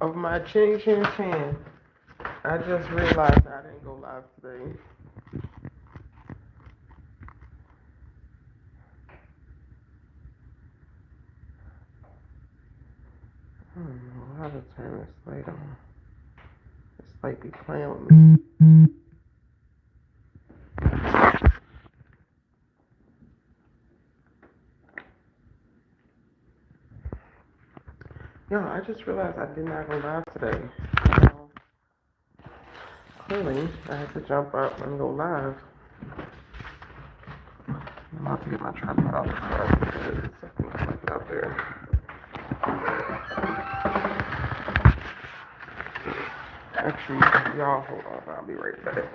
of my Chin Chin Chin. I just realized I didn't go live today. I don't know how to turn this light on. This light be playing with me. Yo, I just realized I did not go live today. So, clearly, I had to jump up and go live. I'm about to get my tripod out the car because it's something like out there. Actually, y'all hold on. I'll be right back.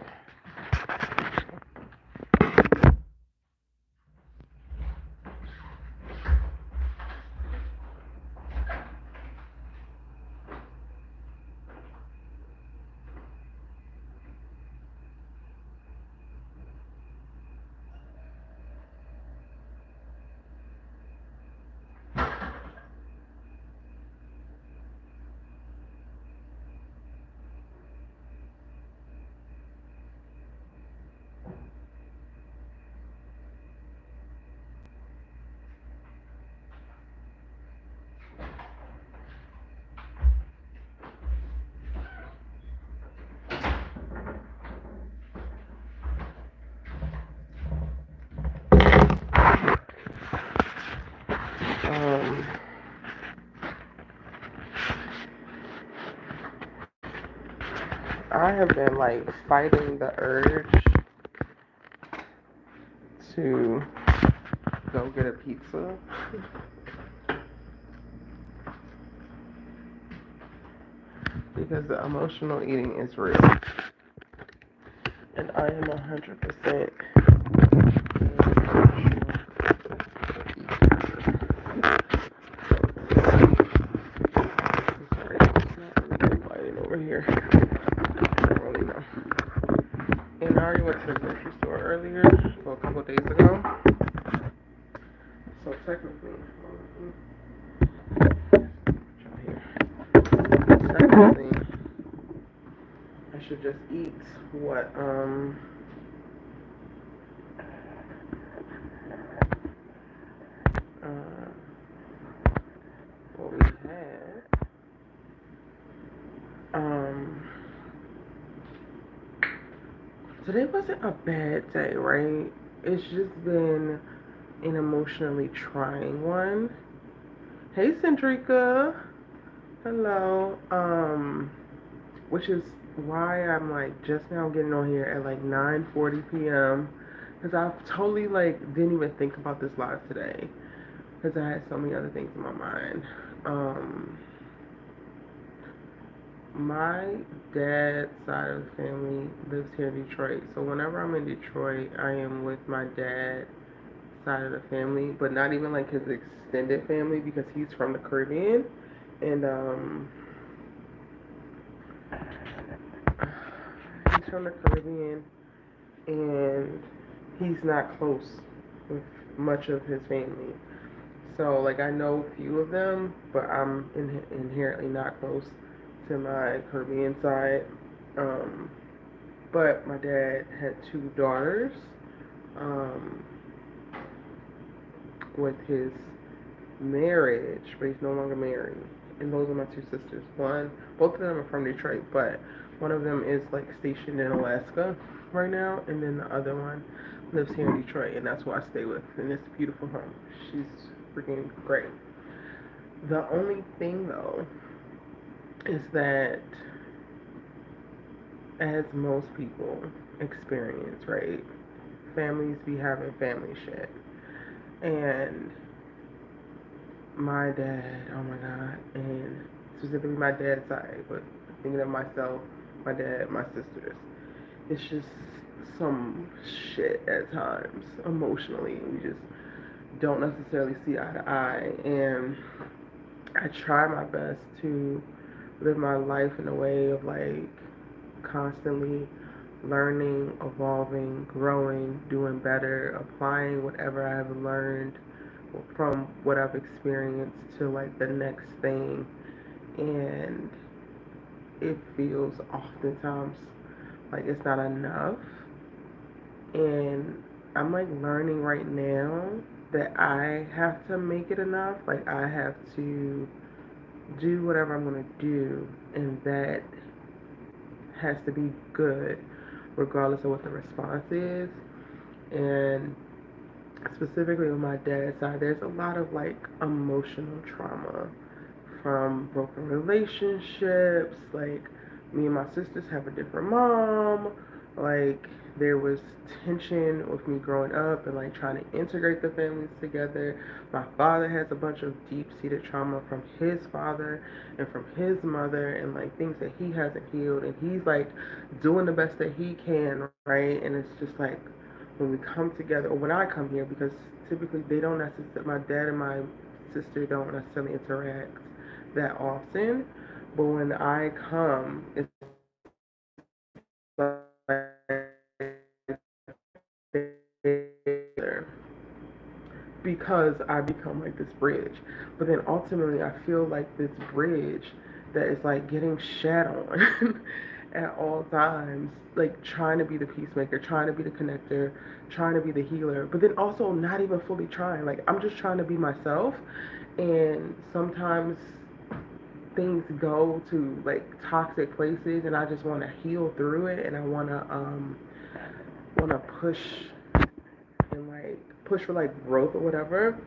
I have been like fighting the urge to go get a pizza. Because the emotional eating is real. And I am 100% over here. I don't really know. And I already went to the grocery store earlier, well, a couple of days ago. So technically, I should just eat what we had. Today wasn't a bad day, right? It's just been an emotionally trying one. Hey, Centrica. Hello. Which is why I'm like just now getting on here at like 9:40 p.m. Because I totally like didn't even think about this live today. Because I had so many other things in my mind. My dad's side of the family lives here in Detroit. So whenever I'm in Detroit, I am with my dad's side of the family, but not even like his extended family because he's from the Caribbean. And he's from the Caribbean and he's not close with much of his family. So like I know a few of them, but I'm inherently not close to my Caribbean side. But my dad had two daughters with his marriage, but he's no longer married. And those are my two sisters. Both of them are from Detroit, but one of them is like stationed in Alaska right now, and then the other one lives here in Detroit, and that's who I stay with. And it's a beautiful home. She's freaking great. The only thing though is that, as most people experience, right? Families be having family shit. And my dad, oh my God, and specifically my dad's side, but thinking of myself, my dad, my sisters, it's just some shit at times, emotionally. We just don't necessarily see eye to eye. And I try my best to live my life in a way of like constantly learning, evolving, growing, doing better, applying whatever I have learned from what I've experienced to like the next thing. And it feels oftentimes like it's not enough. And I'm like learning right now that I have to make it enough. Like I have to do whatever I'm gonna do, and that has to be good, regardless of what the response is. And specifically on my dad's side, there's a lot of like emotional trauma from broken relationships. Like, me and my sisters have a different mom. Like, there was tension with me growing up and like trying to integrate the families together. My father has a bunch of deep seated trauma from his father and from his mother, and like things that he hasn't healed. And he's like doing the best that he can, right? And it's just like when we come together, or when I come here, because typically they don't necessarily, my dad and my sister don't necessarily interact that often, but when I come, it's because I become like this bridge. But then ultimately, I feel like this bridge that is like getting shat on at all times, like trying to be the peacemaker, trying to be the connector, trying to be the healer, but then also not even fully trying. Like, I'm just trying to be myself, and sometimes things go to like toxic places, and I just want to heal through it, and I want to push and like push for like growth or whatever.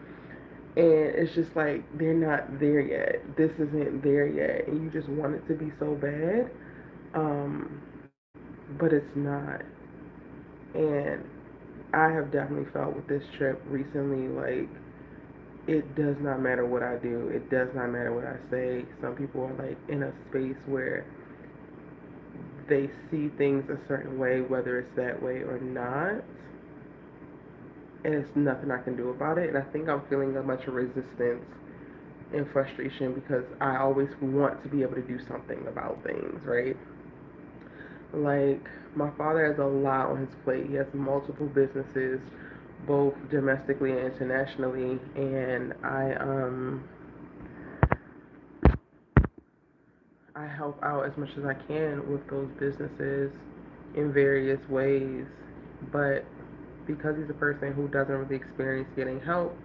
And it's just like they're not there yet. This isn't there yet, and you just want it to be so bad, um, but it's not. And I have definitely felt with this trip recently, like it does not matter what I do. It does not matter what I say. Some people are like in a space where they see things a certain way, whether it's that way or not, and it's nothing I can do about it. And I think I'm feeling a bunch of resistance and frustration because I always want to be able to do something about things, right? Like, my father has a lot on his plate. He has multiple businesses, both domestically and internationally, and I help out as much as I can with those businesses in various ways. But because he's a person who doesn't really experience getting help,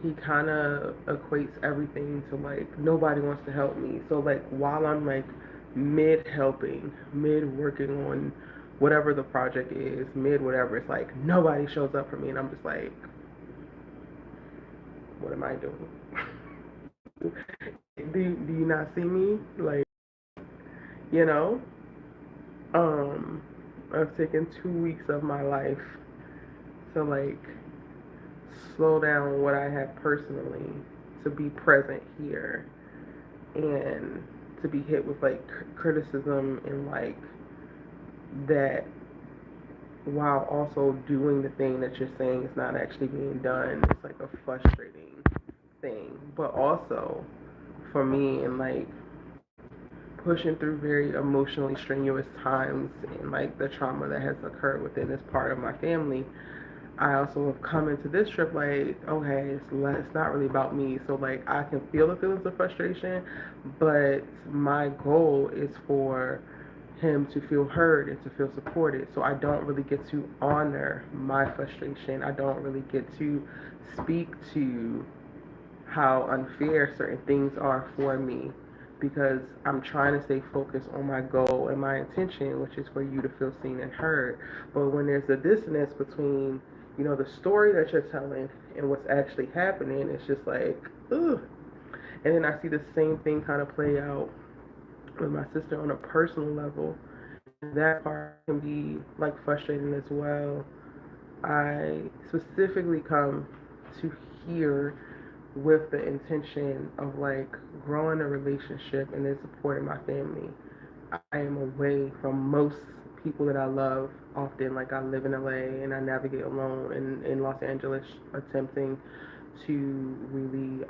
he kind of equates everything to like nobody wants to help me. So like while I'm like mid helping, mid working on whatever the project is, mid whatever, it's like nobody shows up for me, and I'm just like, what am I doing? Do you not see me? Like, you know, um, I've taken 2 weeks of my life to like slow down what I have personally, to be present here, and to be hit with like criticism and like that, while also doing the thing that you're saying is not actually being done. It's like a frustrating thing. But also for me, and like pushing through very emotionally strenuous times and like the trauma that has occurred within this part of my family, I also have come into this trip like, okay, it's not really about me. So like I can feel the feelings of frustration, but my goal is for him to feel heard and to feel supported. So I don't really get to honor my frustration. I don't really get to speak to how unfair certain things are for me, because I'm trying to stay focused on my goal and my intention, which is for you to feel seen and heard. But when there's a dissonance between, the story that you're telling and what's actually happening, it's just like, ugh. And then I see the same thing kind of play out with my sister on a personal level. That part can be like frustrating as well. I specifically come to here with the intention of like growing a relationship and then supporting my family. I am away from most people that I love often. Like, I live in LA and I navigate alone in Los Angeles, attempting to really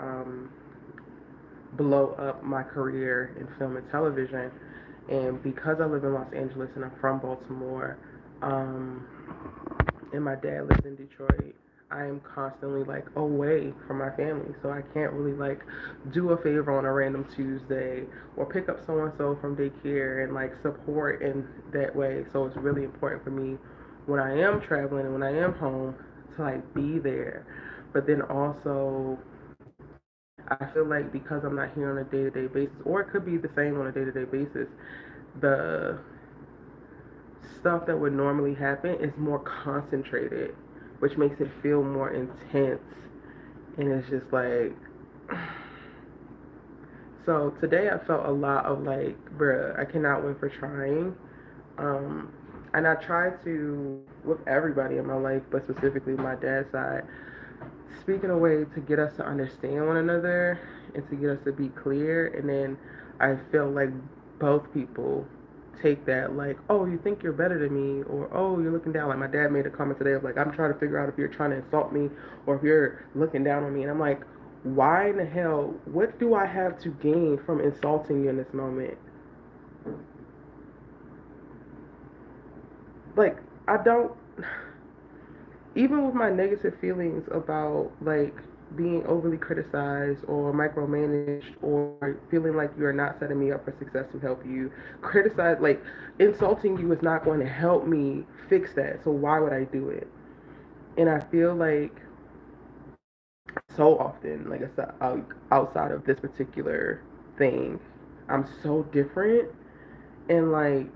blow up my career in film and television. And because I live in Los Angeles and I'm from Baltimore, um, and my dad lives in Detroit, I am constantly like away from my family, so I can't really like do a favor on a random Tuesday or pick up so and so from daycare and like support in that way. So it's really important for me when I am traveling and when I am home to like be there. But then also, I feel like because I'm not here on a day to day basis, or it could be the same on a day to day basis, the stuff that would normally happen is more concentrated, which makes it feel more intense. And it's just like, so today I felt a lot of like, bruh, I cannot win for trying. Um, and I try to, with everybody in my life, but specifically my dad's side, speak in a way to get us to understand one another and to get us to be clear. And then I feel like both people take that like, oh, you think you're better than me, or oh, you're looking down. Like my dad made a comment today of like, I'm trying to figure out if you're trying to insult me or if you're looking down on me. And I'm like, why in the hell, what do I have to gain from insulting you in this moment? Like, I don't, even with my negative feelings about like being overly criticized or micromanaged or feeling like you're not setting me up for success to help you, criticize, like insulting you is not going to help me fix that. So why would I do it? And I feel like so often, like I said, outside of this particular thing, I'm so different. And like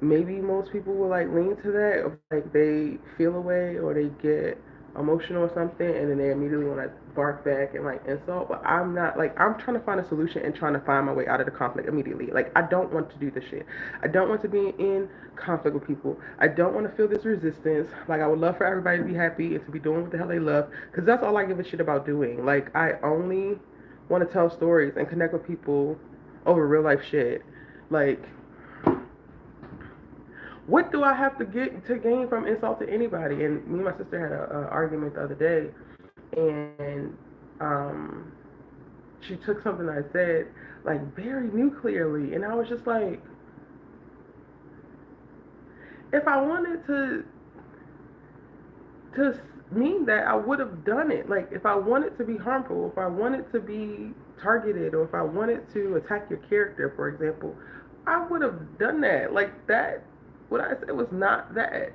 maybe most people will like lean to that, of like they feel a way or they get emotional or something, and then they immediately want to bark back and like insult. But I'm not, like, I'm trying to find a solution and trying to find my way out of the conflict immediately. Like, I don't want to do this shit. I don't want to be in conflict with people. I don't want to feel this resistance. Like, I would love for everybody to be happy and to be doing what the hell they love, because that's all I give a shit about doing. Like, I only want to tell stories and connect with people over real life shit. Like, what do I have to get to gain from insulting anybody? And me and my sister had a argument the other day, and um, she took something I said like very nuclearly, and I was just like, if I wanted to mean that, I would have done it. Like, if I wanted to be harmful, if I wanted to be targeted, or if I wanted to attack your character, for example, I would have done that. Like, that, what I said was not that.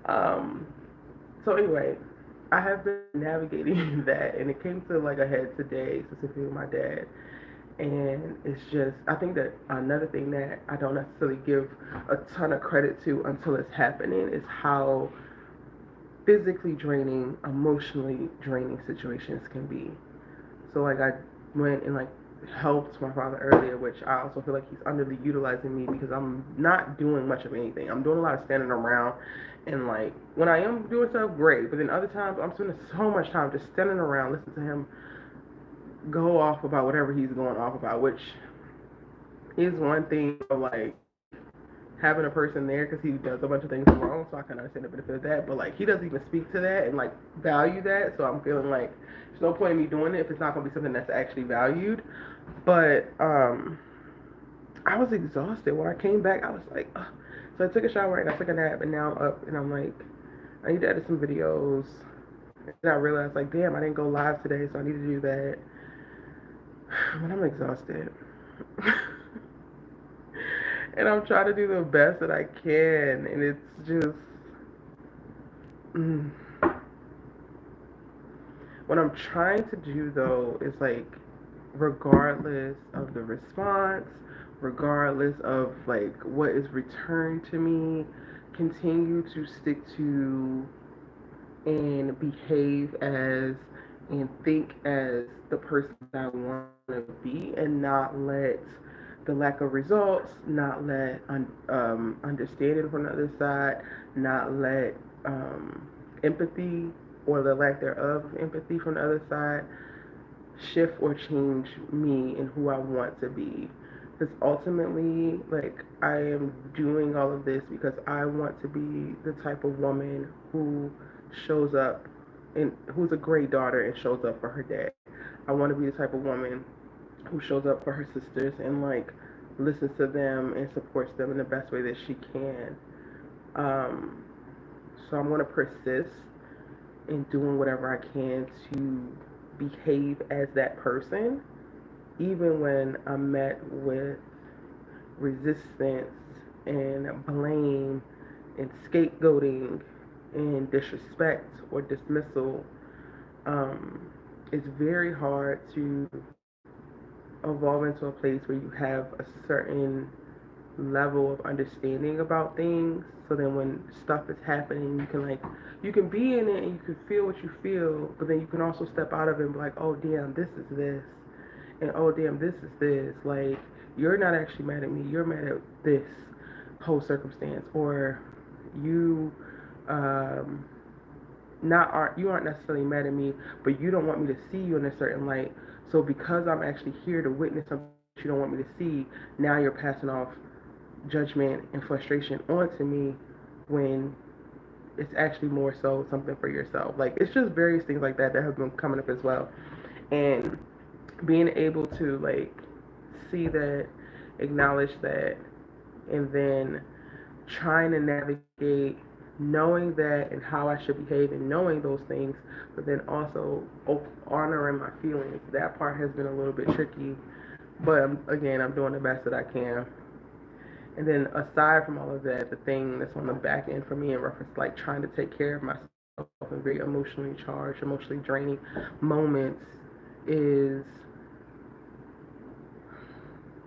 Um, so anyway, I have been navigating that, and it came to like a head today, specifically with my dad. And it's just, I think that another thing that I don't necessarily give a ton of credit to until it's happening is how physically draining, emotionally draining situations can be. So like I went and like helped my father earlier, which I also feel like he's underutilizing me because I'm not doing much of anything. I'm doing a lot of standing around, and like when I am doing stuff, great. But then other times I'm spending so much time just standing around, listening to him go off about whatever he's going off about, which is one thing of like having a person there because he does a bunch of things wrong, so I can understand the benefit of that. But like he doesn't even speak to that and like value that, so I'm feeling like there's no point in me doing it if it's not gonna be something that's actually valued. But I was exhausted when I came back. I was like, ugh. So I took a shower and I took a nap, and now I'm up and I'm like, I need to edit some videos. And I realized like, damn, I didn't go live today, so I need to do that. But I'm exhausted. And I'm trying to do the best that I can, and it's just mm. What I'm trying to do though is like, regardless of the response, regardless of like what is returned to me, continue to stick to and behave as and think as the person I want to be, and not let the lack of results, not let understanding from the other side, not let empathy or the lack thereof of empathy from the other side shift or change me and who I want to be. Because ultimately, like, I am doing all of this because I want to be the type of woman who shows up and who's a great daughter and shows up for her dad. I want to be the type of woman who shows up for her sisters and like listens to them and supports them in the best way that she can. So I'm going to persist and doing whatever I can to behave as that person, even when I'm met with resistance and blame and scapegoating and disrespect or dismissal. It's very hard to evolve into a place where you have a certain level of understanding about things, so then when stuff is happening, you can be in it and you can feel what you feel, but then you can also step out of it and be like, oh damn, this is this, and oh damn, this is this. Like, you're not actually mad at me, you're mad at this whole circumstance. Or you um not aren't you aren't necessarily mad at me, but you don't want me to see you in a certain light. So because I'm actually here to witness something you don't want me to see, now you're passing off judgment and frustration onto me, when it's actually more so something for yourself. Like, it's just various things like that that have been coming up as well. And being able to, like, see that, acknowledge that, and then trying to navigate knowing that and how I should behave and knowing those things, but then also honoring my feelings. That part has been a little bit tricky, but again, I'm doing the best that I can. And then aside from all of that, the thing that's on the back end for me in reference to like trying to take care of myself in very emotionally charged, emotionally draining moments is,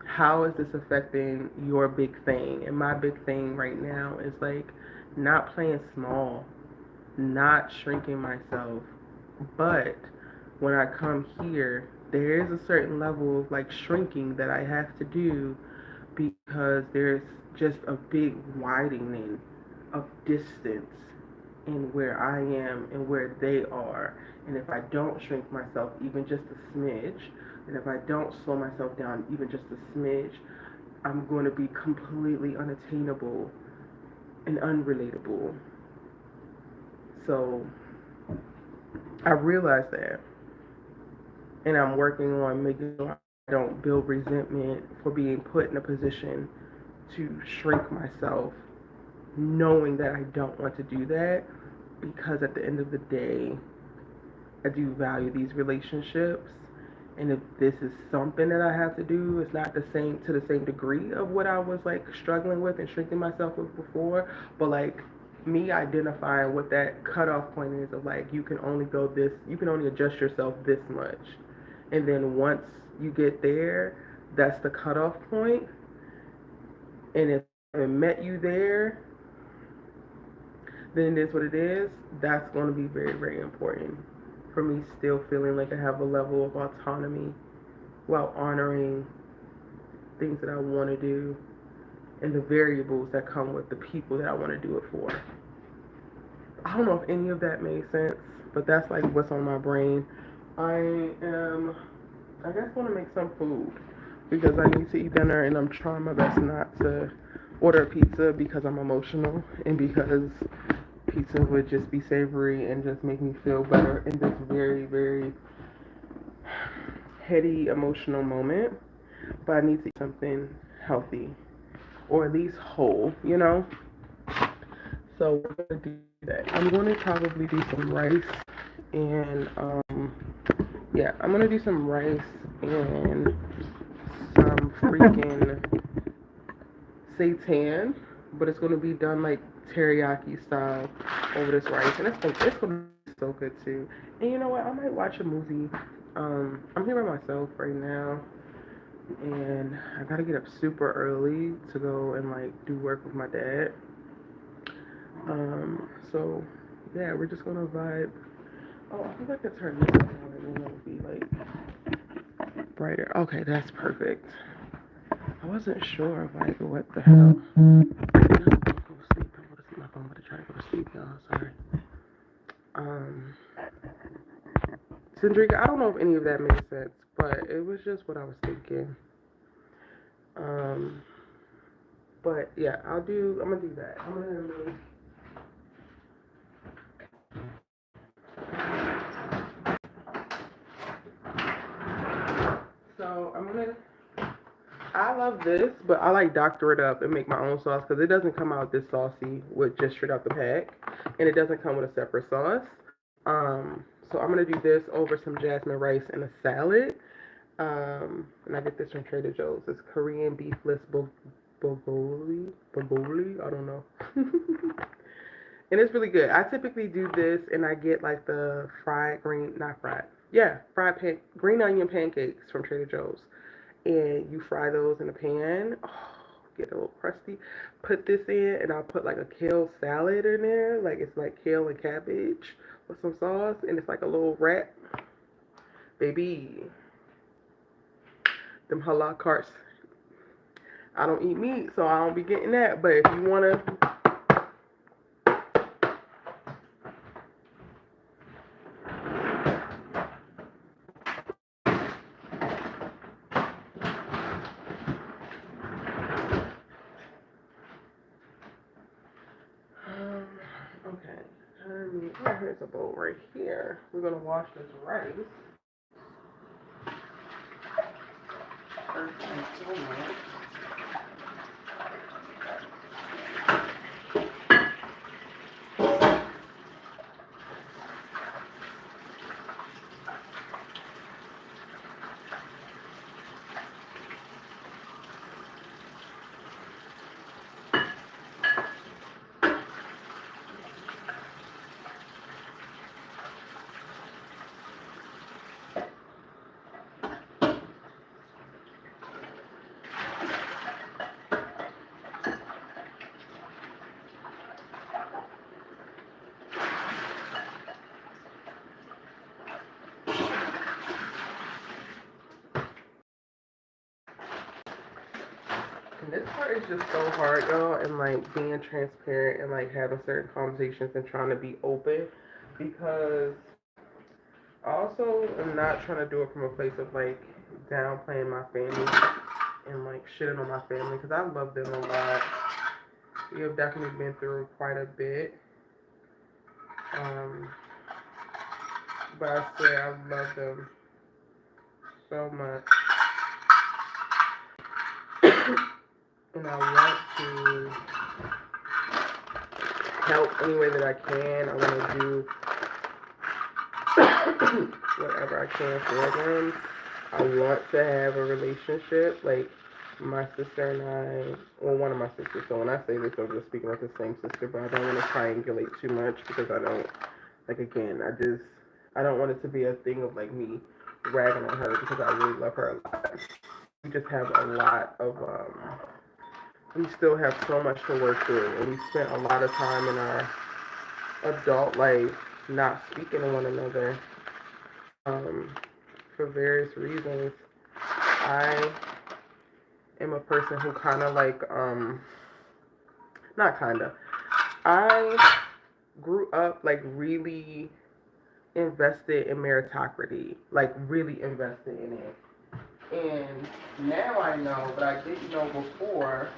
how is this affecting your big thing? And my big thing right now is like not playing small, not shrinking myself. But when I come here, there is a certain level of like shrinking that I have to do, because there's just a big widening of distance in where I am and where they are. And if I don't shrink myself even just a smidge, and if I don't slow myself down even just a smidge, I'm going to be completely unattainable and unrelatable. So I realize that, and I'm working on making sure I don't build resentment for being put in a position to shrink myself, knowing that I don't want to do that, because at the end of the day, I do value these relationships. And if this is something that I have to do, it's not the same to the same degree of what I was like struggling with and shrinking myself with before, but like me identifying what that cutoff point is of like, you can only go this, you can only adjust yourself this much. And then once you get there, that's the cutoff point. And if I haven't met you there, then it is what it is. That's going to be very, very important for me, still feeling like I have a level of autonomy while honoring things that I want to do and the variables that come with the people that I want to do it for. I don't know if any of that made sense, but that's like what's on my brain. I guess, want to make some food because I need to eat dinner, and I'm trying my best not to order a pizza because I'm emotional and because pizza would just be savory and just make me feel better in this very, very heady emotional moment. But I need to eat something healthy, or at least whole, you know? So we're going to do that. I'm going to probably do some rice and, yeah, I'm going to do some rice and some freaking seitan, but it's going to be done like teriyaki style over this rice, and it's going to be so good too. And you know what? I might watch a movie. I'm here by myself right now, and I gotta get up super early to go and like do work with my dad. So yeah, we're just gonna vibe. Oh, I think I could turn this on and then it'll be like brighter. Okay, that's perfect. I wasn't sure of like what the hell. I'm gonna go to sleep. I'm gonna sleep. I'm gonna try to go to sleep, y'all. Sorry. Um, Cindrica, I don't know if any of that made sense, but it was just what I was thinking. Um, but yeah, I'm gonna do that. So I'm gonna, I love this, but I like doctor it up and make my own sauce because it doesn't come out this saucy with just straight out the pack, and it doesn't come with a separate sauce. So I'm gonna do this over some jasmine rice and a salad. And I get this from Trader Joe's. It's Korean beefless bulgogi. I don't know. And it's really good. I typically do this, and I get like the fried green, not fried, yeah, green onion pancakes from Trader Joe's, and you fry those in a pan. Oh, get a little crusty. Put this in, and I'll put like a kale salad in there, like it's like kale and cabbage with some sauce, and it's like a little wrap, baby. Them halal carts. I don't eat meat, so I don't be getting that. But if you wanna, okay. Here's a bowl right here. We're gonna wash this rice. First and foremost. And this part is just so hard, y'all, and like being transparent and like having certain conversations and trying to be open, because I also am not trying to do it from a place of like downplaying my family and like shitting on my family, because I love them a lot. We have definitely been through quite a bit. But I swear I love them so much. And I want to help any way that I can. I want to do whatever I can for them. I want to have a relationship. Like, my sister and I, well, one of my sisters, so when I say this, I'm just speaking of the same sister, but I don't want to triangulate too much, because I don't, like, again, I don't want it to be a thing of, like, me ragging on her, because I really love her a lot. We just have a lot of, we still have so much to work through, and we spent a lot of time in our adult life not speaking to one another, for various reasons. I am a person who kind of like, not kind of, I grew up like really invested in meritocracy, like really invested in it. And now I know, but I didn't know before.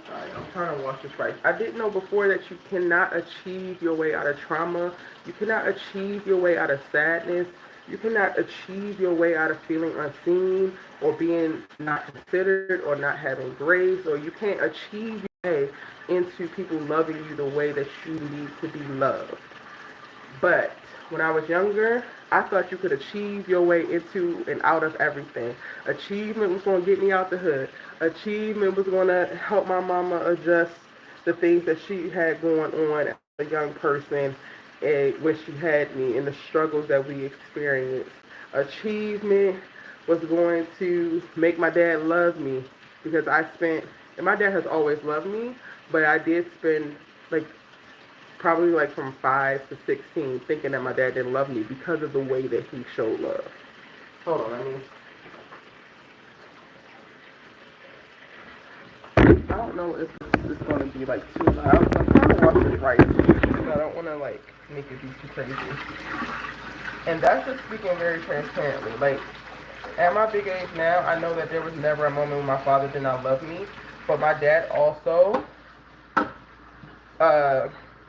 I'm trying to wash this rice. I didn't know before that you cannot achieve your way out of trauma. You cannot achieve your way out of sadness. You cannot achieve your way out of feeling unseen or being not considered or not having grace, or you can't achieve your way into people loving you the way that you need to be loved. But when I was younger, I thought you could achieve your way into and out of everything. Achievement was going to get me out the hood. Achievement was going to help my mama adjust the things that she had going on as a young person, when she had me, and the struggles that we experienced. Achievement was going to make my dad love me, because and my dad has always loved me, but I did spend like probably like from 5 to 16 thinking that my dad didn't love me because of the way that he showed love. Hold on, I don't know if this is going to be like too loud. I'm trying to watch this right, because I don't want to like make it be too crazy. And that's just speaking very transparently. Like, at my big age now, I know that there was never a moment when my father did not love me, but my dad also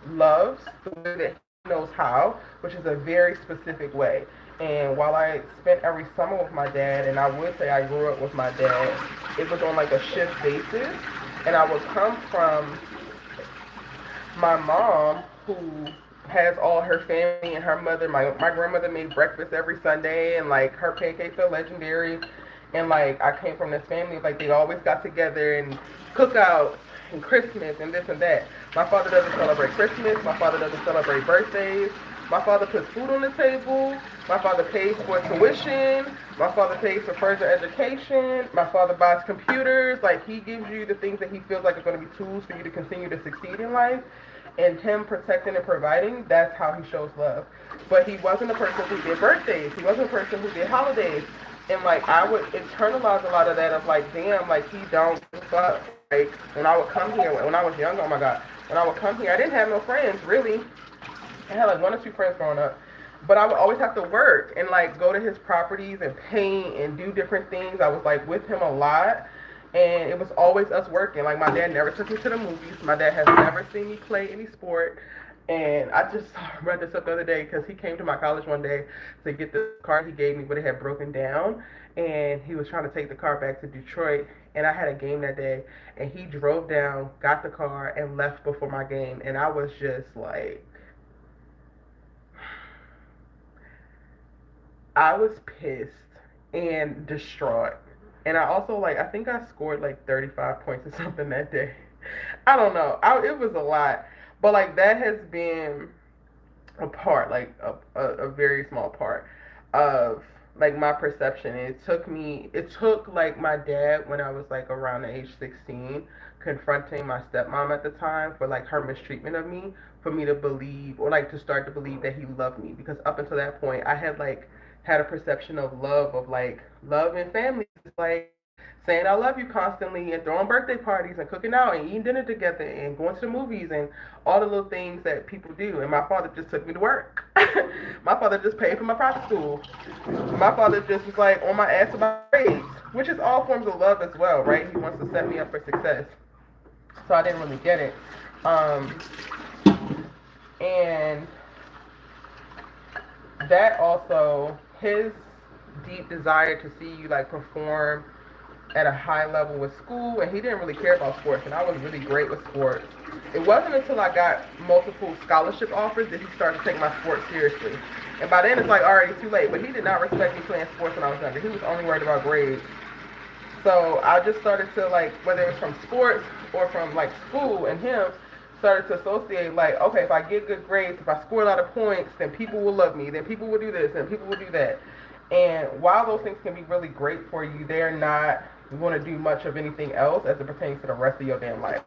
loves the way that he knows how, which is a very specific way. And while I spent every summer with my dad, and I would say I grew up with my dad, it was on like a shift basis. And I would come from my mom, who has all her family and her mother. My grandmother made breakfast every Sunday, and like her pancakes are legendary. And like I came from this family, like they always got together and cookouts and Christmas and this and that. My father doesn't celebrate Christmas. My father doesn't celebrate birthdays. My father puts food on the table. My father pays for tuition. My father pays for further education. My father buys computers. Like, he gives you the things that he feels like are going to be tools for you to continue to succeed in life. And him protecting and providing, that's how he shows love. But he wasn't a person who did birthdays. He wasn't a person who did holidays. And like I would internalize a lot of that of like, damn, like he don't fuck. Like when I would come here, when I was young, oh my god, when I would come here, I didn't have no friends really. I had like one or two friends growing up, but I would always have to work and like go to his properties and paint and do different things. I was like with him a lot, and it was always us working. Like my dad never took me to the movies. My dad has never seen me play any sport. And I just read this up the other day because he came to my college one day to get the car he gave me, but it had broken down. And he was trying to take the car back to Detroit. And I had a game that day. And he drove down, got the car, and left before my game. And I was just like, I was pissed and distraught. And I also like, I think I scored like 35 points or something that day. I don't know. It was a lot. But like that has been a part, like a very small part of like my perception. It took like my dad when I was like around the age 16, confronting my stepmom at the time for like her mistreatment of me, for me to believe, or like to start to believe that he loved me. Because up until that point, I had like had a perception of like love and family, like saying I love you constantly and throwing birthday parties and cooking out and eating dinner together and going to the movies and all the little things that people do. And my father just took me to work. My father just paid for my private school. My father just was like on my ass about grades, which is all forms of love as well, right? He wants to set me up for success. So I didn't really get it. And that also, his deep desire to see you like perform at a high level with school, and he didn't really care about sports, and I was really great with sports. It wasn't until I got multiple scholarship offers that he started to take my sports seriously. And by then it's like already too late, but he did not respect me playing sports when I was younger. He was only worried about grades. So I just started to like, whether it was from sports or from like school, and him started to associate like, okay, if I get good grades, if I score a lot of points, then people will love me, then people will do this, and people will do that. And while those things can be really great for you, they're not going to do much of anything else as it pertains to the rest of your damn life.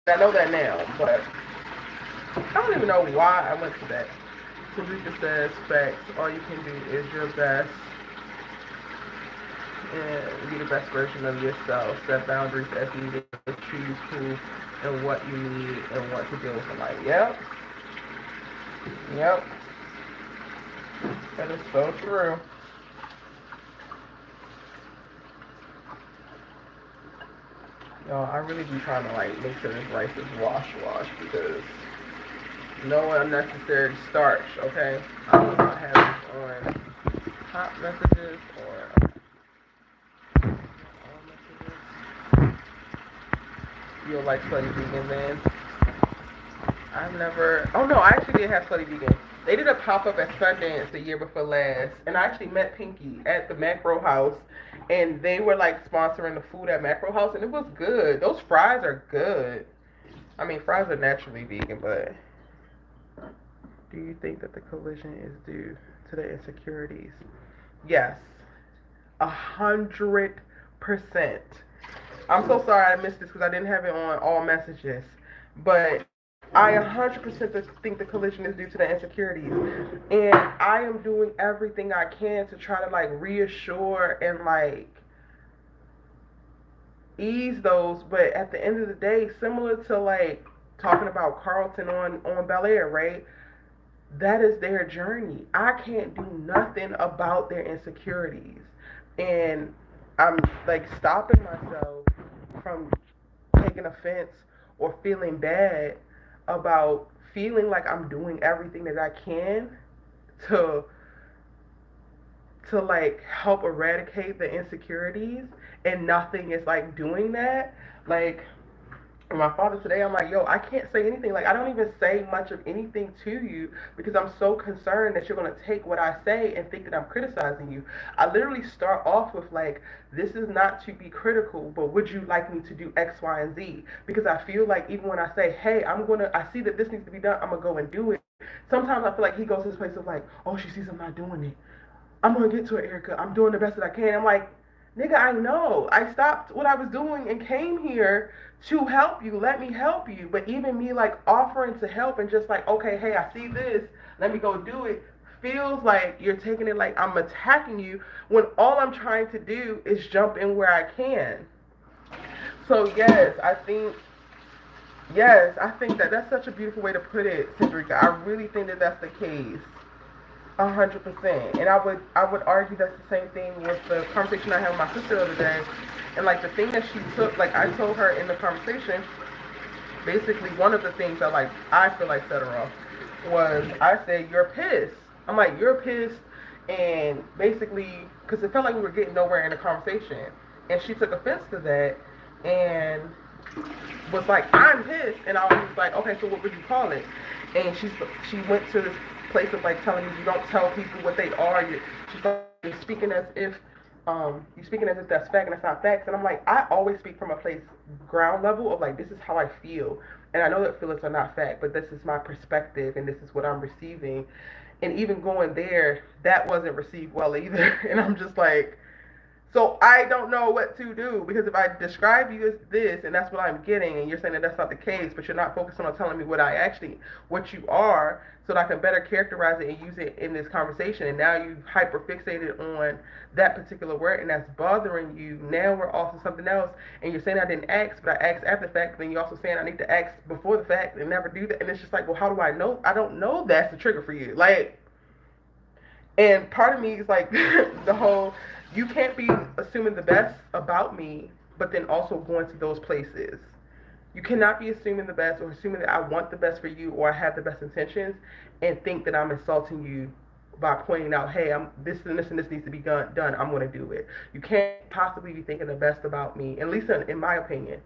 I know that now, but I don't even know why I went to that. Tamika says, facts, all you can do is your best and be the best version of yourself. Set boundaries as needed, choose who and what you need and what to deal with in life. Yep. Yep. That is so true. Y'all, I really be trying to like make sure this rice is wash because no unnecessary starch, okay? I will not have this on hot messages or all messages. You'll like Slutty Vegan then? I've never, oh no, I actually did have Slutty Vegan. They did a pop-up at Sundance the year before last, and I actually met Pinky at the Macro House, and they were like sponsoring the food at Macro House, and it was good. Those fries are good. I mean, fries are naturally vegan, but do you think that the collision is due to the insecurities? Yes, 100%. I'm so sorry I missed this because I didn't have it on all messages, but I 100% think the collision is due to the insecurities, and I am doing everything I can to try to like reassure and like ease those. But at the end of the day, similar to like talking about Carlton on Bel Air, right? That is their journey. I can't do nothing about their insecurities, and I'm like stopping myself from taking offense or feeling bad about feeling like I'm doing everything that I can to to like help eradicate the insecurities, and nothing is like doing that. Like my father today, I'm like, yo, I can't say anything. Like, I don't even say much of anything to you because I'm so concerned that you're going to take what I say and think that I'm criticizing you. I literally start off with, like, this is not to be critical, but would you like me to do X, Y, and Z? Because I feel like even when I say, hey, I see that this needs to be done, I'm going to go and do it. Sometimes I feel like he goes to this place of, like, oh, she sees I'm not doing it. I'm going to get to it, Erica. I'm doing the best that I can. I'm like, nigga, I know. I stopped what I was doing and came here to help you. Let me help you. But even me like offering to help and just like, okay, hey, I see this. Let me go do it. Feels like you're taking it like I'm attacking you when all I'm trying to do is jump in where I can. So yes, I think that that's such a beautiful way to put it, Cedrica. I really think that that's the case. 100%. And I would argue that's the same thing with the conversation I had with my sister the other day. And like the thing that she took, like I told her in the conversation, basically one of the things that like I feel like set her off was I said, you're pissed. I'm like, you're pissed. And basically, because it felt like we were getting nowhere in the conversation. And she took offense to that and was like, I'm pissed. And I was like, okay, so what would you call it? And she went to this place of like telling me you don't tell people what they are. You're speaking as if you're speaking as if that's fact and that's not facts. And I'm like, I always speak from a place ground level of like, this is how I feel. And I know that feelings are not fact, but this is my perspective and this is what I'm receiving. And even going there, that wasn't received well either. And I'm just like, so I don't know what to do because if I describe you as this and that's what I'm getting, and you're saying that that's not the case, but you're not focusing on telling me what you are, so that I can better characterize it and use it in this conversation. And now you hyper fixated on that particular word, and that's bothering you. Now we're off to something else, and you're saying I didn't ask, but I asked after the fact. Then you're also saying I need to ask before the fact and never do that. And it's just like, well, how do I know? I don't know that's the trigger for you, like. And part of me is like the whole you can't be assuming the best about me, but then also going to those places. You cannot be assuming the best or assuming that I want the best for you or I have the best intentions and think that I'm insulting you by pointing out, hey, I'm this and this and this needs to be done. I'm going to do it. You can't possibly be thinking the best about me, at least in my opinion.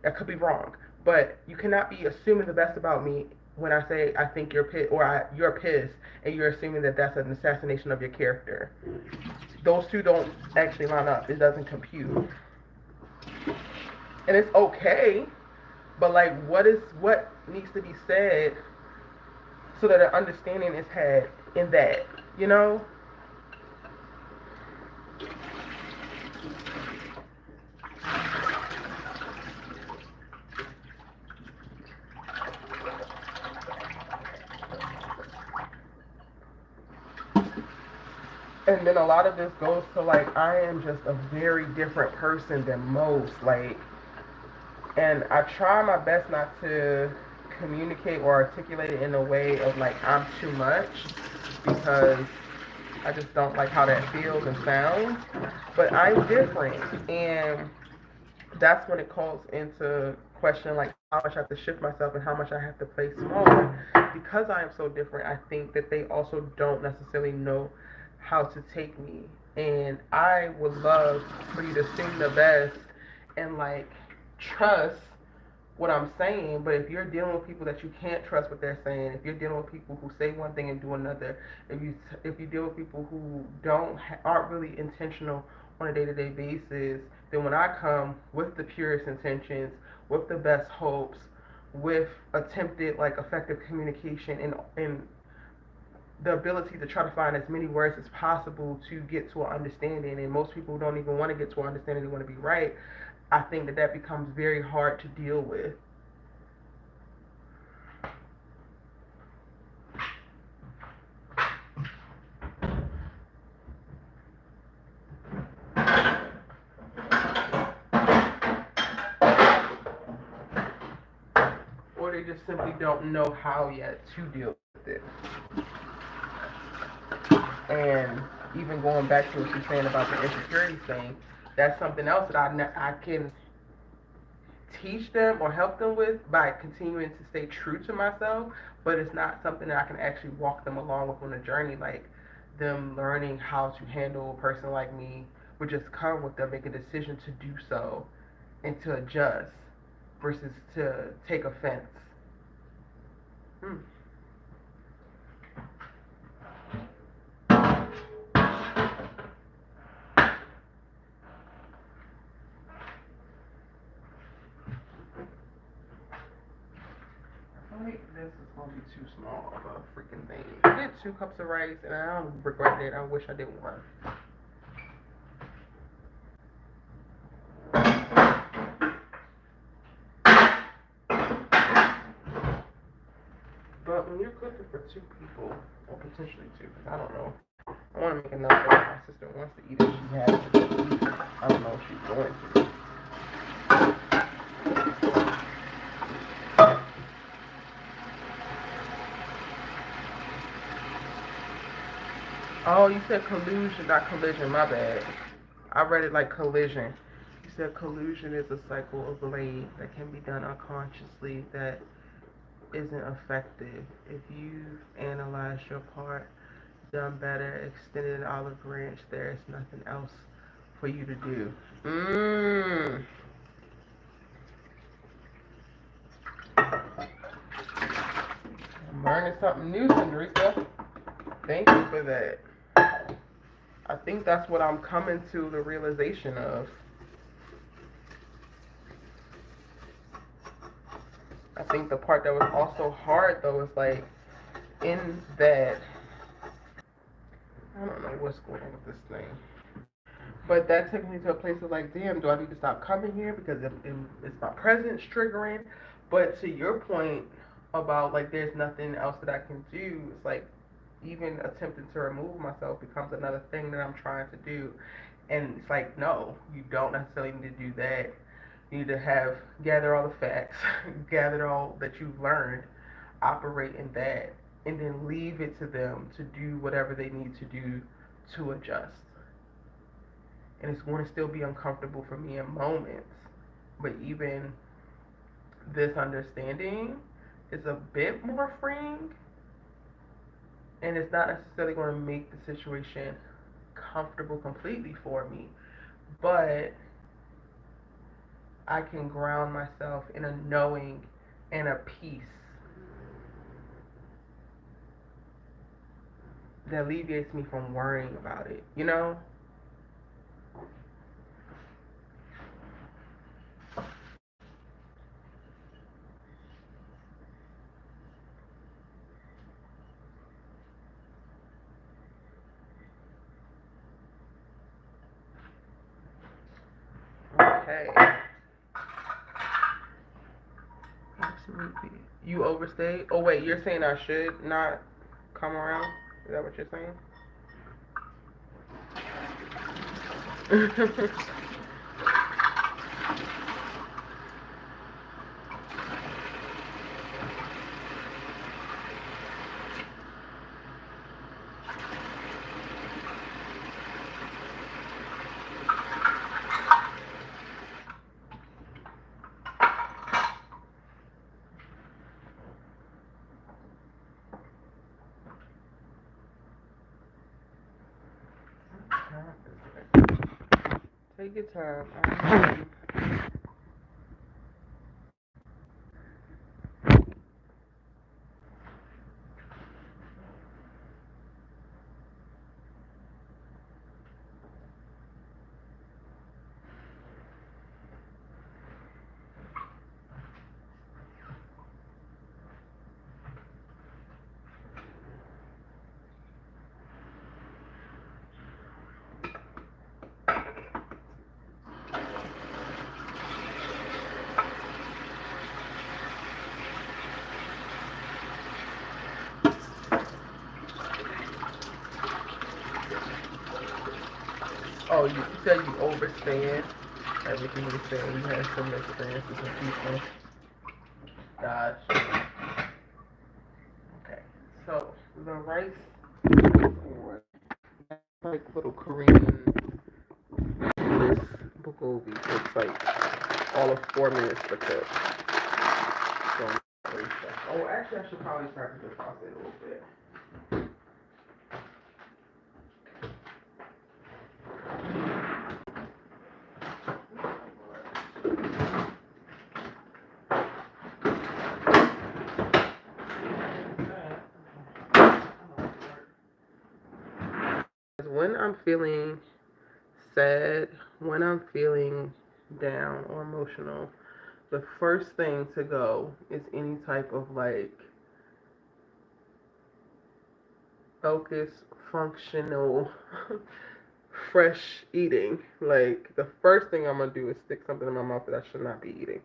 I could be wrong, but you cannot be assuming the best about me when I say I think you're pissed or you're pissed and you're assuming that that's an assassination of your character. Those two don't actually line up. It doesn't compute. And it's okay, but like what needs to be said so that an understanding is had in that, you know? And then a lot of this goes to like I am just a very different person than most, like, and I try my best not to communicate or articulate it in a way of like I'm too much because I just don't like how that feels and sounds. But I'm different, and that's when it calls into question like how much I have to shift myself and how much I have to play small. Because I am so different, I think that they also don't necessarily know how to take me. And I would love for you to sing the best and like trust what I'm saying, but if you're dealing with people that you can't trust what they're saying, if you're dealing with people who say one thing and do another, if you deal with people who aren't really intentional on a day-to-day basis, then when I come with the purest intentions, with the best hopes, with attempted like effective communication and the ability to try to find as many words as possible to get to an understanding, and most people don't even want to get to an understanding, they want to be right. I think that becomes very hard to deal with. Or they just simply don't know how yet to deal with it. And even going back to what you're saying about the insecurity thing, that's something else that I can teach them or help them with by continuing to stay true to myself, but it's not something that I can actually walk them along with on a journey. Like, them learning how to handle a person like me would just come with them making a decision to do so and to adjust versus to take offense. Hmm. I think this is gonna be too small of a freaking thing. I did 2 cups of rice and I don't regret it. I wish I did one. But when you're cooking for 2 people, or potentially 2, because I don't know. I want to make enough that my sister wants to eat it. She has it. I don't know if she's going to. Oh, you said collusion, not collision. My bad. I read it like collision. You said collusion is a cycle of blade that can be done unconsciously that isn't effective. If you've analyzed your part, done better, extended an olive branch, there's nothing else for you to do. I'm learning something new, Sandrika. Thank you for that. I think that's what I'm coming to the realization of. I think the part that was also hard though is like in that I don't know what's going on with this thing. But that took me to a place of like, damn, do I need to stop coming here because it's my presence triggering? But to your point about like there's nothing else that I can do, it's like even attempting to remove myself becomes another thing that I'm trying to do. And it's like, no, you don't necessarily need to do that. You need to gather all the facts, gather all that you've learned, operate in that, and then leave it to them to do whatever they need to do to adjust. And it's going to still be uncomfortable for me in moments, but even this understanding is a bit more freeing, and it's not necessarily going to make the situation comfortable completely for me, but I can ground myself in a knowing and a peace that alleviates me from worrying about it, you know? Okay. Absolutely. You overstayed? Oh, wait, you're saying I should not come around? Is that what you're saying? Take your time. Oh, you said you overstand everything you said. You had some experiences with people. Gosh. Okay. So the rice, like little Korean bulgogi takes like all of 4 minutes to cook. So, oh, actually, I should probably start to defrost it a little bit. I'm feeling sad, when I'm feeling down or emotional, the first thing to go is any type of like focus, functional, fresh eating. Like the first thing I'm gonna do is stick something in my mouth that I should not be eating.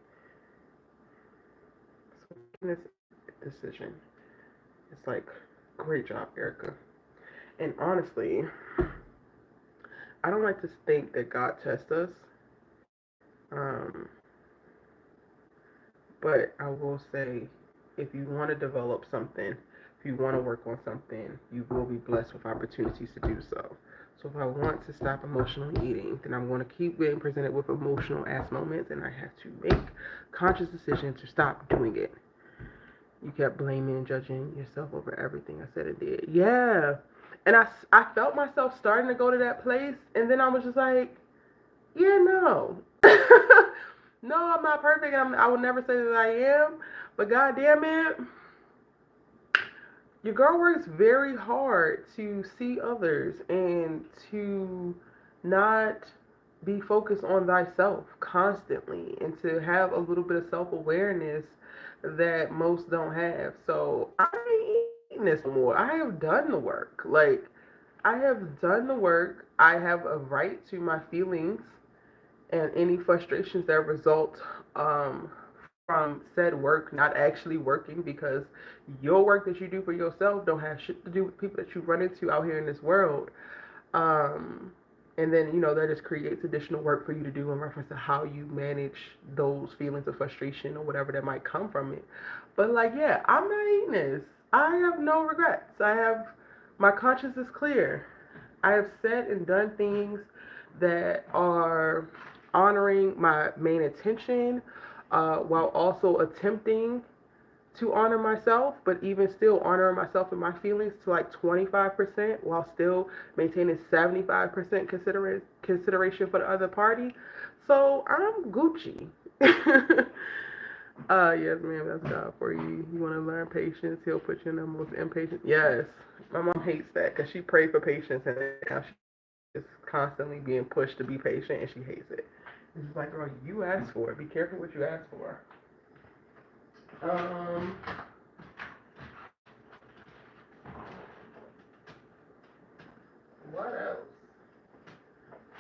So making this decision, it's like, great job, Erica. And honestly, I don't like to think that God tests us. Um, but I will say, if you want to develop something, if you want to work on something, you will be blessed with opportunities to do so. So if I want to stop emotional eating, then I'm going to keep getting presented with emotional ass moments, and I have to make conscious decision to stop doing it. You kept blaming and judging yourself over everything I said and did. Yeah. And I felt myself starting to go to that place, and then I was just like, yeah, no. No, I'm not perfect. I will never say that I am. But goddamn it, your girl works very hard to see others and to not be focused on thyself constantly and to have a little bit of self-awareness that most don't have. So I ain't eating this no more. I have done the work. Like, I have done the work. I have a right to my feelings and any frustrations that result from said work not actually working, because your work that you do for yourself don't have shit to do with people that you run into out here in this world. And then, that just creates additional work for you to do in reference to how you manage those feelings of frustration or whatever that might come from it. But like, yeah, I'm not eating this. I have no regrets. My conscience is clear. I have said and done things that are honoring my main intention, while also attempting to honor myself, but even still honoring myself and my feelings to like 25% while still maintaining 75% consideration for the other party. So I'm Gucci. Yes, ma'am, that's God for you. You want to learn patience, he'll put you in the most impatient. Yes, my mom hates that because she prayed for patience and now she is constantly being pushed to be patient and she hates it. It's like, girl, you asked for it. Be careful what you ask for. What else?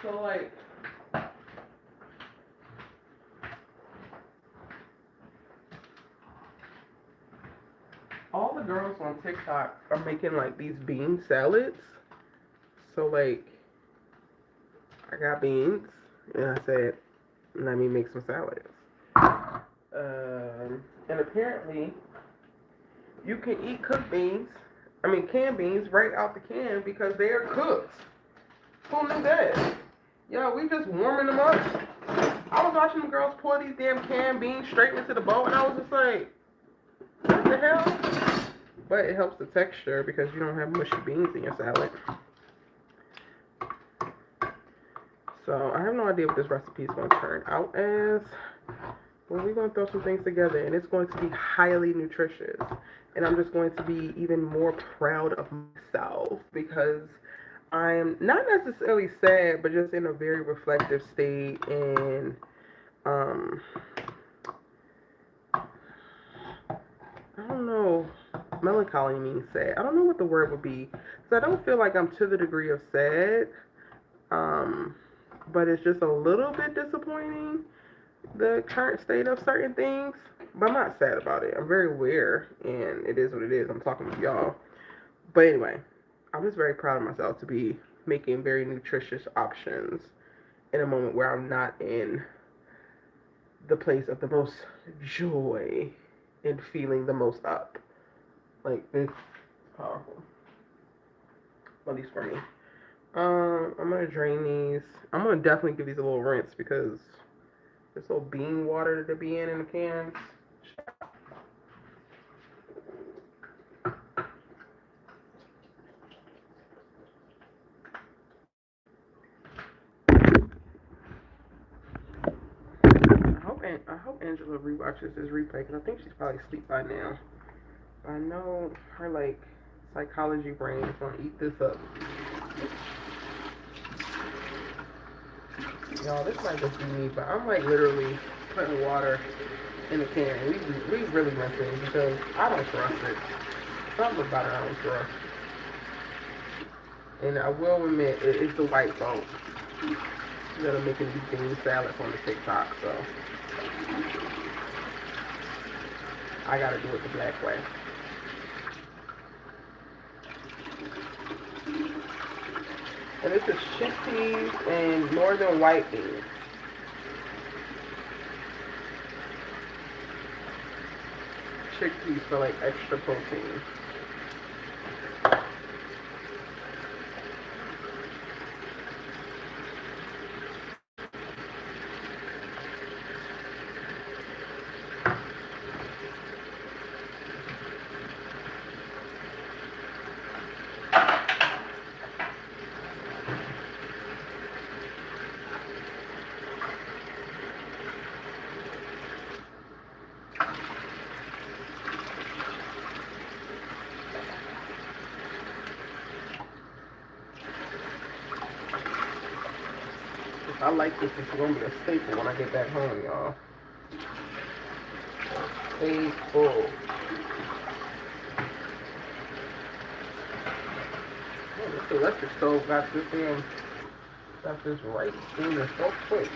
So like, all the girls on TikTok are making like these bean salads. So like, I got beans and I said, let me make some salads. And apparently, you can eat canned beans right out the can because they are cooked. Who knew that? Yo, we just warming them up. I was watching the girls pour these damn canned beans straight into the bowl, and I was just like, what the hell? But it helps the texture because you don't have mushy beans in your salad. So I have no idea what this recipe is going to turn out as. But we're going to throw some things together, and it's going to be highly nutritious. And I'm just going to be even more proud of myself because I'm not necessarily sad, but just in a very reflective state. And I don't know, melancholy means sad. I don't know what the word would be. So I don't feel like I'm to the degree of sad. But it's just a little bit disappointing, the current state of certain things. But I'm not sad about it. I'm very aware, and it is what it is. I'm talking with y'all. But anyway, I'm just very proud of myself to be making very nutritious options in a moment where I'm not in the place of the most joy and feeling the most up. Like, it's powerful. At least for me. I'm gonna drain these. I'm gonna definitely give these a little rinse because this little bean water that they be in the cans. I hope Angela rewatches this replay because I think she's probably asleep by now. I know her like psychology brain is gonna eat this up. Y'all, this might just be me, but I'm like literally putting water in the can. We really messing because I don't trust it. Something about it I don't trust. And I will admit, it's the white boat that are making these bean salads on the TikTok, so I gotta do it the black way. And this is chickpeas and northern white beans. Chickpeas for like extra protein. I like this. It's gonna be a staple when I get back home, y'all. Staple. Oh, this electric stove got this rice steaming so quick.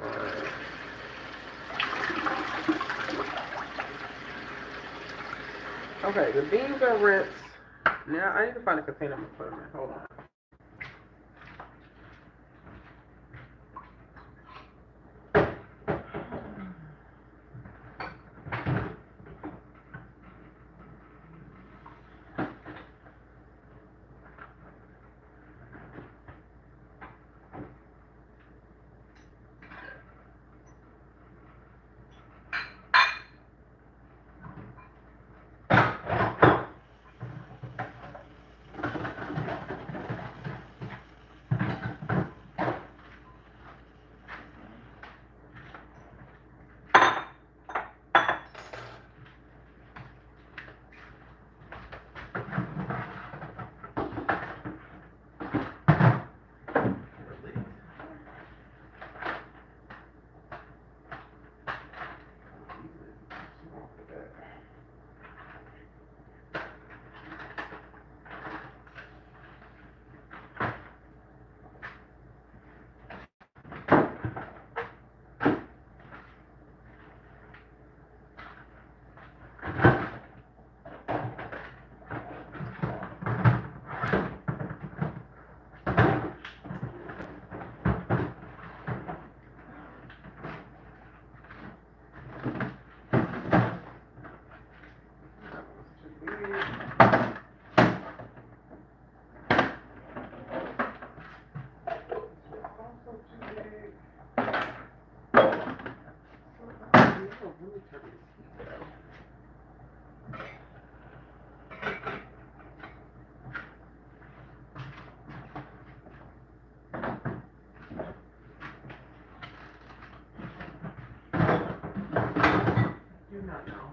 Alright. Okay, the beans are rinsed. Now I need to find a container to put them in. Hold on.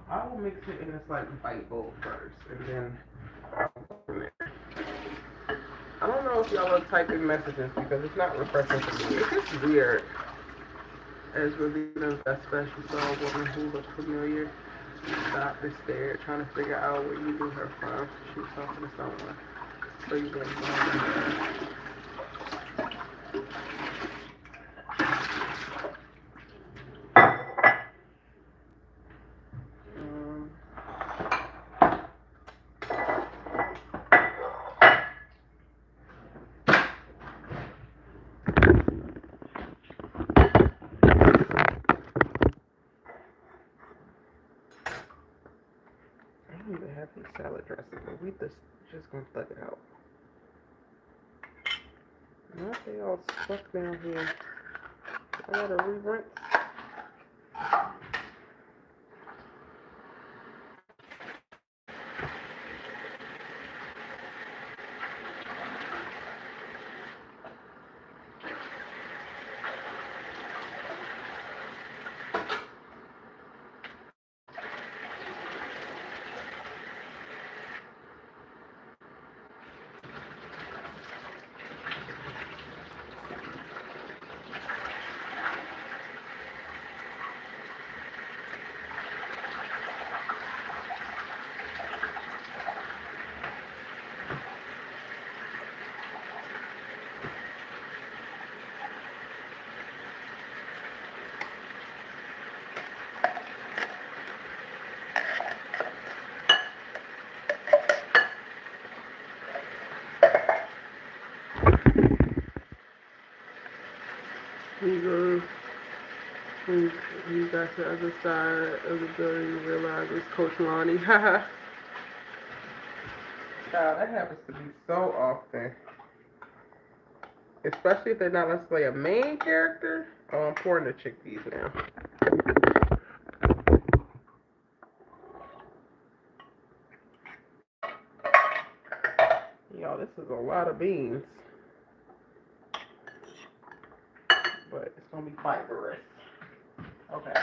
I will mix it in this like white bowl first, and then from there. I don't know if y'all are typing messages because it's not refreshing for me. It's just weird. As Ravina, that special soul woman who looks familiar, stopped and stared, trying to figure out where you knew her from. She was talking to someone. So you didn't know her. I don't even have any salad dressing. We just gonna thug it out. Now they all stuck down here. I gotta re-rinse. got to the other side of the building and realized it's Coach Lonnie. Haha. Child, that happens to be so often. Especially if they're not necessarily a main character. Oh, I'm pouring the chickpeas now. Y'all, this is a lot of beans. But it's gonna be fibrous. Okay.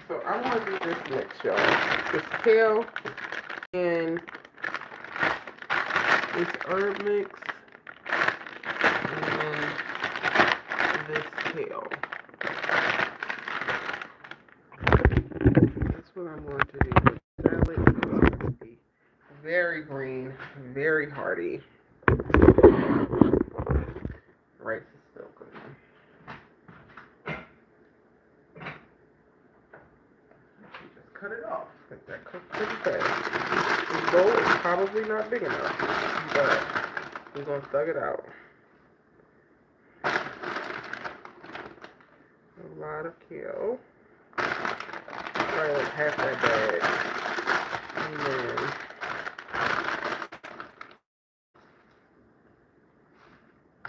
So I want to do this mix, y'all. This kale and this herb mix and this kale. That's what I'm going to do. The salad is going to be very green, very hearty. Rice is still cooking. Just cut it off because that cooks pretty fast. This bowl is probably not big enough, but we're going to thug it out. A lot of kale. Probably like half that bag. And then I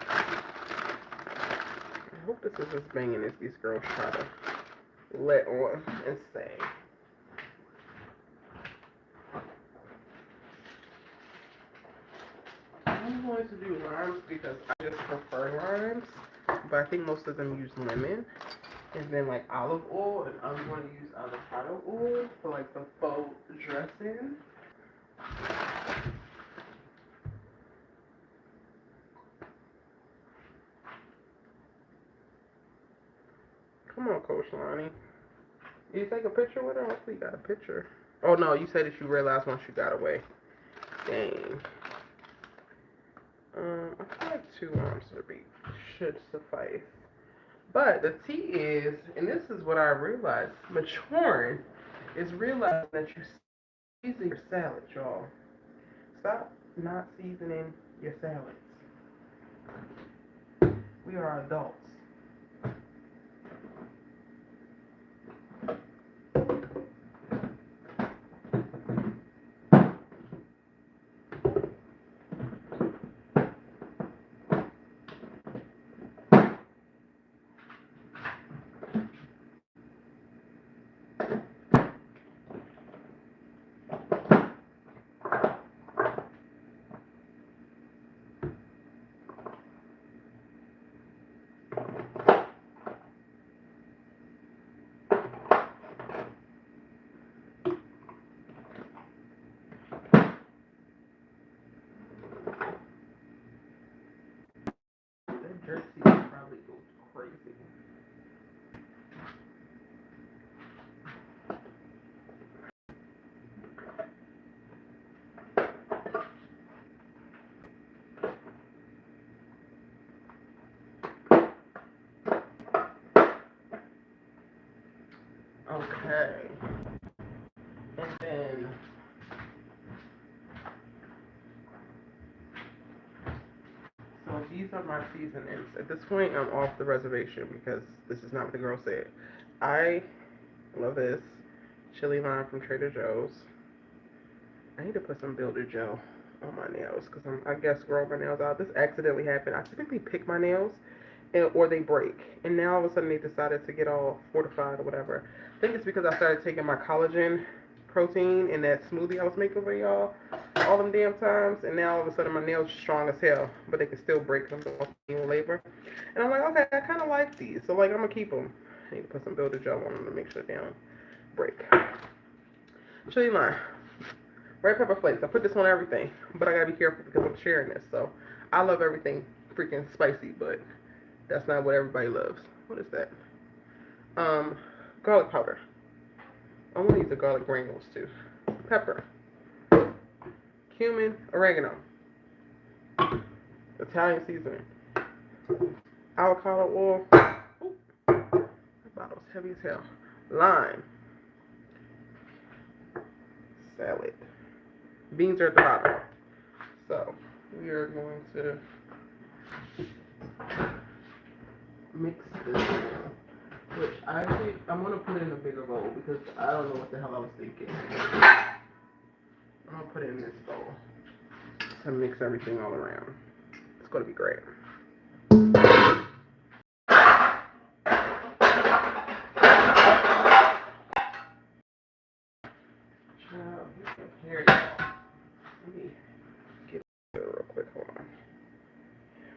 hope this is as banging as these girls try to let on and say. I'm going to do limes because I just prefer limes, but I think most of them use lemon. And then like olive oil, and I'm going to use avocado oil for like the faux dressing. Come on, Coach Lonnie. Did you take a picture with her? Hopefully you got a picture. Oh no, you said that you realized once you got away. Dang. I feel like 2 ounces should suffice. But the tea is, and this is what I realized, maturing is realizing that you season your salad, y'all. Stop not seasoning your salads. We are adults. Jerk seed probably goes crazy. Okay. And then so these are my seasonings. At this point, I'm off the reservation because this is not what the girl said. I love this chili lime from Trader Joe's. I need to put some builder gel on my nails because I guess growing my nails out. This accidentally happened. I typically pick my nails or they break. And now all of a sudden they decided to get all fortified or whatever. I think it's because I started taking my collagen protein in that smoothie I was making for y'all all them damn times, and now all of a sudden my nails are strong as hell, but they can still break them in labor. And I'm like, okay, I kind of like these, so like I'm gonna keep them. I need to put some builder gel on them to make sure they don't break. Chili lime, red pepper flakes. I put this on everything, but I gotta be careful because I'm sharing this. So I love everything freaking spicy, but That's not what everybody loves. What is that? Garlic powder. I want to use the garlic granules too. Pepper. Cumin, oregano. Italian seasoning. Avocado oil. Ooh, that bottle's heavy as hell. Lime. Salad. Beans are at the bottom. So, we are going to mix this, which I think I'm going to put in a bigger bowl because I don't know what the hell I was thinking. I'm going to put it in this bowl to mix everything all around. It's going to be great. Here you go. Let me get it real quick. Hold on.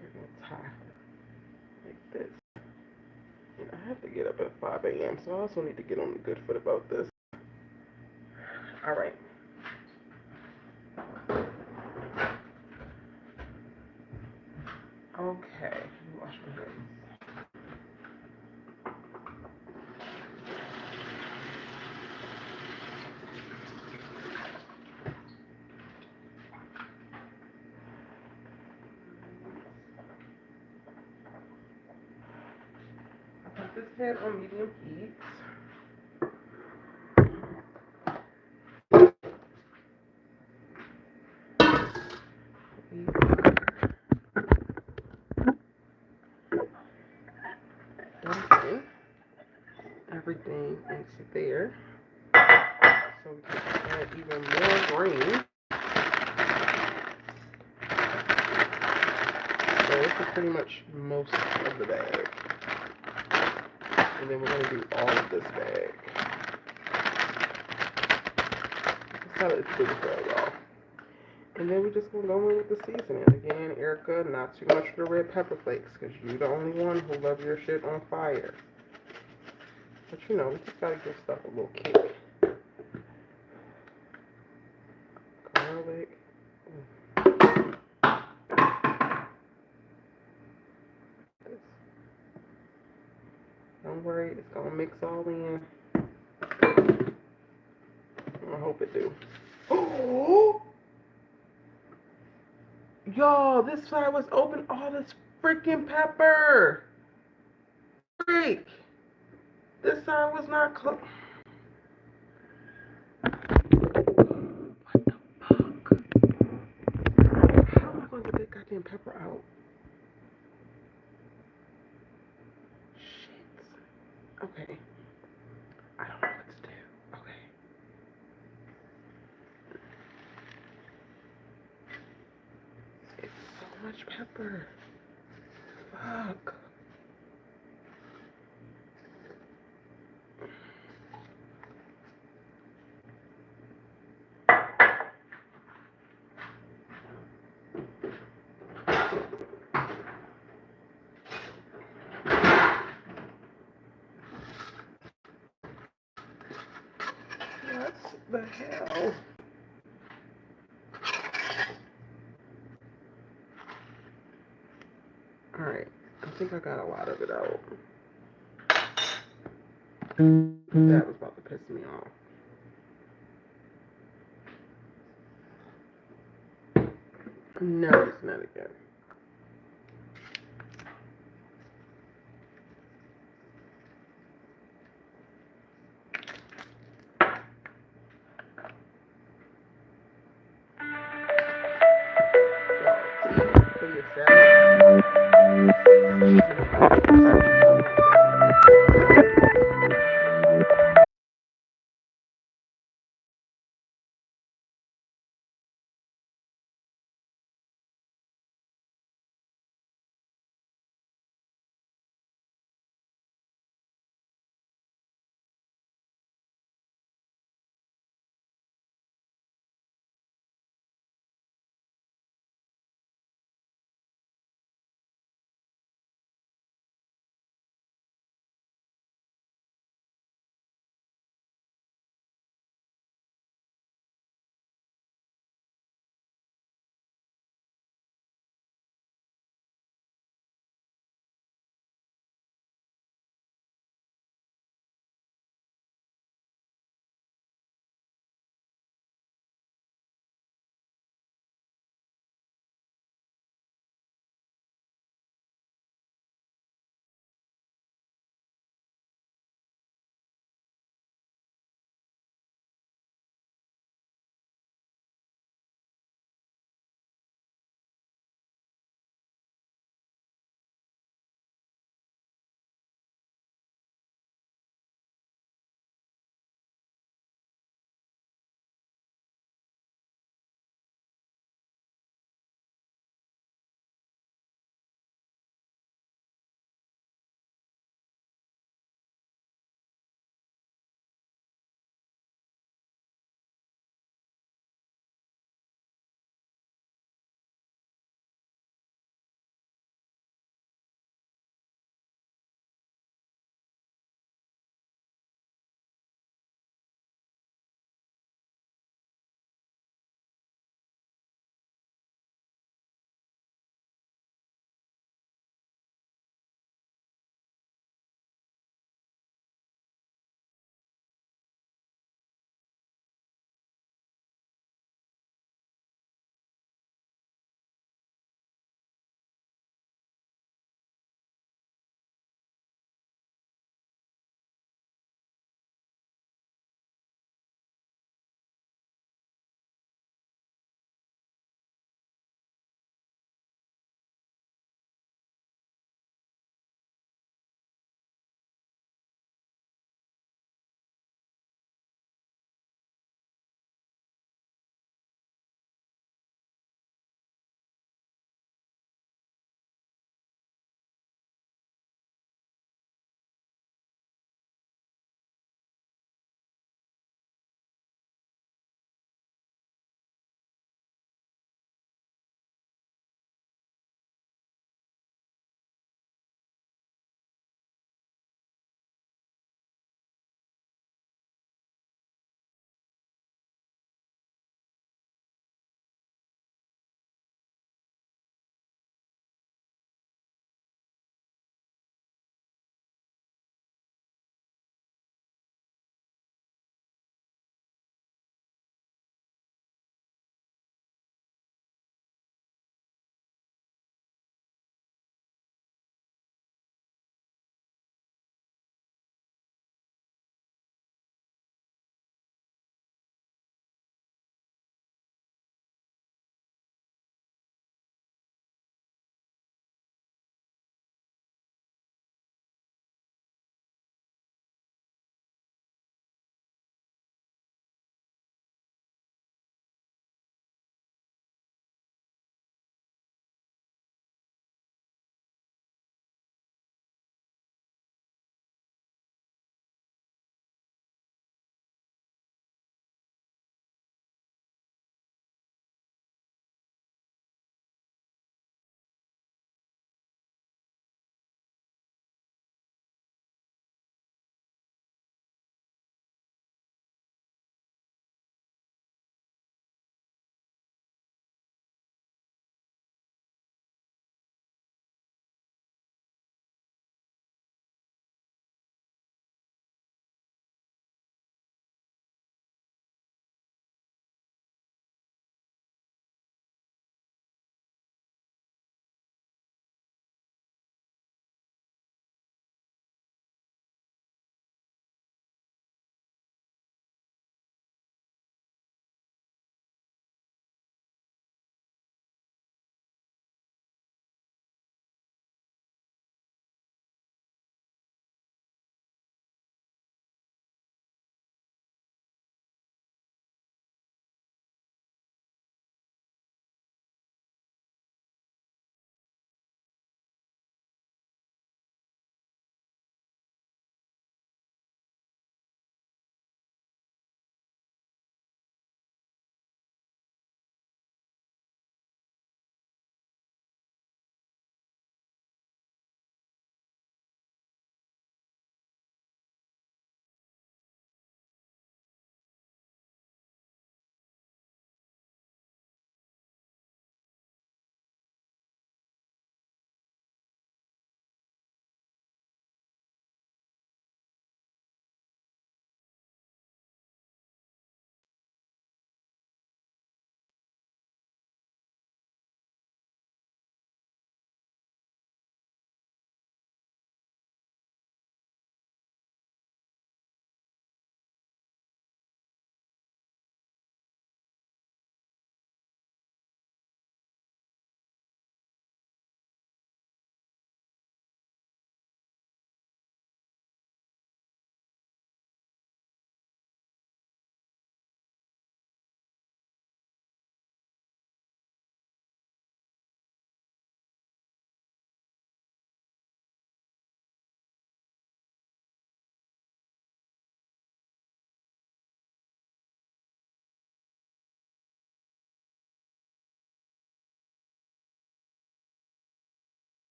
We're going to tie like this. And I have to get up at 5 a.m., so I also need to get on the good foot about this. All right. Okay. Wash my hands. Put this pan on medium heat. Dumping everything into there so we can add even more green. So this is pretty much most of the bag. And then we're going to do all of this bag. That's how it's big for y'all. And then we're just going to go in with the seasoning. Again, Erica, not too much of the red pepper flakes because you're the only one who loves your shit on fire. But you know, we just got to give stuff a little kick. Garlic. Don't worry, it's going to mix all in. I hope it do. Oh! Y'all, this side was open. All this freaking pepper. Freak. This side was not closed. What the fuck? How am I going to get that goddamn pepper out? Shit. Okay. I don't know what to do. Okay. It's so much pepper. Fuck. What the hell? Alright, I think I got a lot of it out. That was about to piss me off. No, it's not again. For your salad.